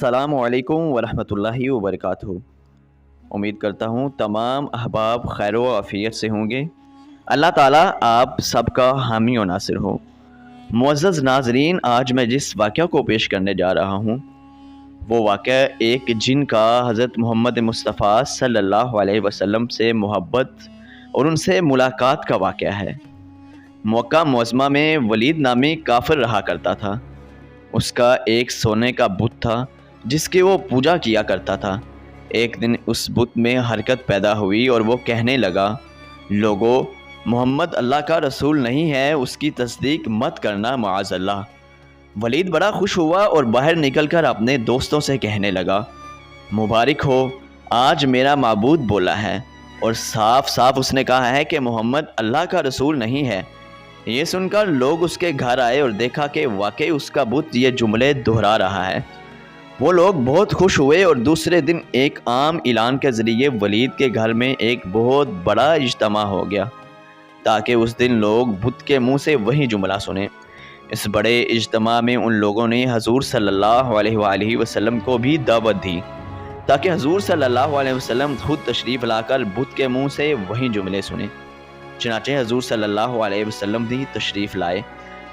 السلام علیکم ورحمۃ اللہ وبرکاتہ۔ امید کرتا ہوں تمام احباب خیر و عافیت سے ہوں گے۔ اللہ تعالیٰ آپ سب کا حامی و ناصر ہو۔ معزز ناظرین، آج میں جس واقعہ کو پیش کرنے جا رہا ہوں وہ واقعہ ایک جن کا حضرت محمد مصطفیٰ صلی اللہ علیہ وسلم سے محبت اور ان سے ملاقات کا واقعہ ہے۔ مکہ معظمہ میں ولید نامی کافر رہا کرتا تھا۔ اس کا ایک سونے کا بت تھا جس کی وہ پوجا کیا کرتا تھا۔ ایک دن اس بت میں حرکت پیدا ہوئی اور وہ کہنے لگا، لوگو، محمد اللہ کا رسول نہیں ہے، اس کی تصدیق مت کرنا معاذ اللہ۔ ولید بڑا خوش ہوا اور باہر نکل کر اپنے دوستوں سے کہنے لگا، مبارک ہو، آج میرا معبود بولا ہے اور صاف صاف اس نے کہا ہے کہ محمد اللہ کا رسول نہیں ہے۔ یہ سن کر لوگ اس کے گھر آئے اور دیکھا کہ واقعی اس کا بت یہ جملے دہرا رہا ہے۔ وہ لوگ بہت خوش ہوئے اور دوسرے دن ایک عام اعلان کے ذریعے ولید کے گھر میں ایک بہت بڑا اجتماع ہو گیا تاکہ اس دن لوگ بت کے منہ سے وہی جملہ سنیں۔ اس بڑے اجتماع میں ان لوگوں نے حضور صلی اللہ علیہ وآلہ وسلم کو بھی دعوت دی تاکہ حضور صلی اللہ علیہ وسلم خود تشریف لا کر بت کے منہ سے وہی جملے سنیں۔ چنانچہ حضور صلی اللہ علیہ وسلم بھی تشریف لائے۔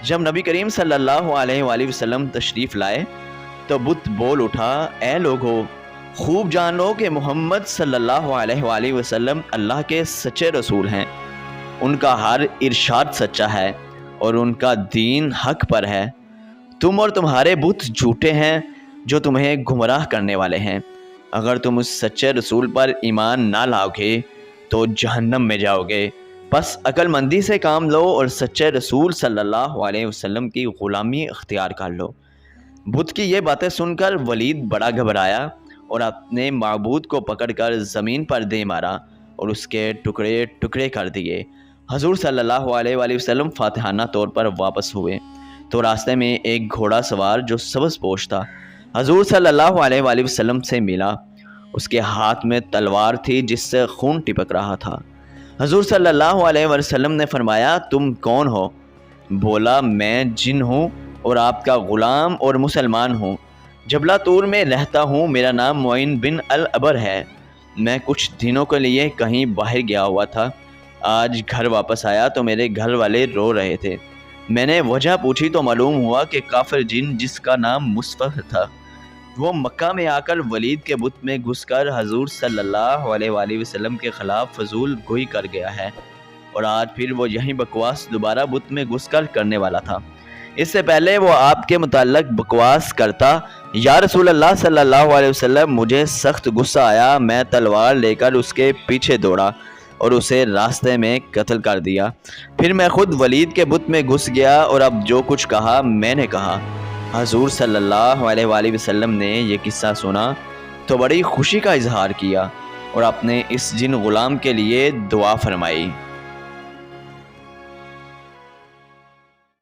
جب نبی کریم صلی اللہ علیہ وآلہ وسلم تشریف لائے تو بت بول اٹھا، اے لوگو، خوب جان لو کہ محمد صلی اللہ علیہ وآلہ وسلم اللہ کے سچے رسول ہیں۔ ان کا ہر ارشاد سچا ہے اور ان کا دین حق پر ہے۔ تم اور تمہارے بت جھوٹے ہیں جو تمہیں گمراہ کرنے والے ہیں۔ اگر تم اس سچے رسول پر ایمان نہ لاؤ گے تو جہنم میں جاؤ گے۔ بس عقل مندی سے کام لو اور سچے رسول صلی اللہ علیہ وسلم کی غلامی اختیار کر لو۔ بت کی یہ باتیں سن کر ولید بڑا گھبرایا اور اپنے معبود کو پکڑ کر زمین پر دے مارا اور اس کے ٹکڑے ٹکڑے کر دیے۔ حضور صلی اللہ علیہ وآلہ وسلم فاتحانہ طور پر واپس ہوئے تو راستے میں ایک گھوڑا سوار جو سبز پوش تھا حضور صلی اللہ علیہ وآلہ وسلم سے ملا۔ اس کے ہاتھ میں تلوار تھی جس سے خون ٹپک رہا تھا۔ حضور صلی اللہ علیہ وسلم نے فرمایا، تم کون ہو؟ بولا، میں جن ہوں اور آپ کا غلام اور مسلمان ہوں۔ جبلہ طور میں رہتا ہوں، میرا نام معین بن العبر ہے۔ میں کچھ دنوں کے لیے کہیں باہر گیا ہوا تھا۔ آج گھر واپس آیا تو میرے گھر والے رو رہے تھے۔ میں نے وجہ پوچھی تو معلوم ہوا کہ کافر جن جس کا نام مصفح تھا وہ مکہ میں آ کر ولید کے بت میں گھس کر حضور صلی اللہ علیہ وآلہ وسلم کے خلاف فضول گوئی کر گیا ہے اور آج پھر وہ یہی بکواس دوبارہ بت میں گھس کر کرنے والا تھا۔ اس سے پہلے وہ آپ کے متعلق بکواس کرتا، یا رسول اللہ صلی اللہ علیہ وسلم، مجھے سخت غصہ آیا، میں تلوار لے کر اس کے پیچھے دوڑا اور اسے راستے میں قتل کر دیا۔ پھر میں خود ولید کے بت میں گھس گیا اور اب جو کچھ کہا میں نے کہا۔ حضور صلی اللہ علیہ وآلہ وسلم نے یہ قصہ سنا تو بڑی خوشی کا اظہار کیا اور اپنے اس جن غلام کے لیے دعا فرمائی۔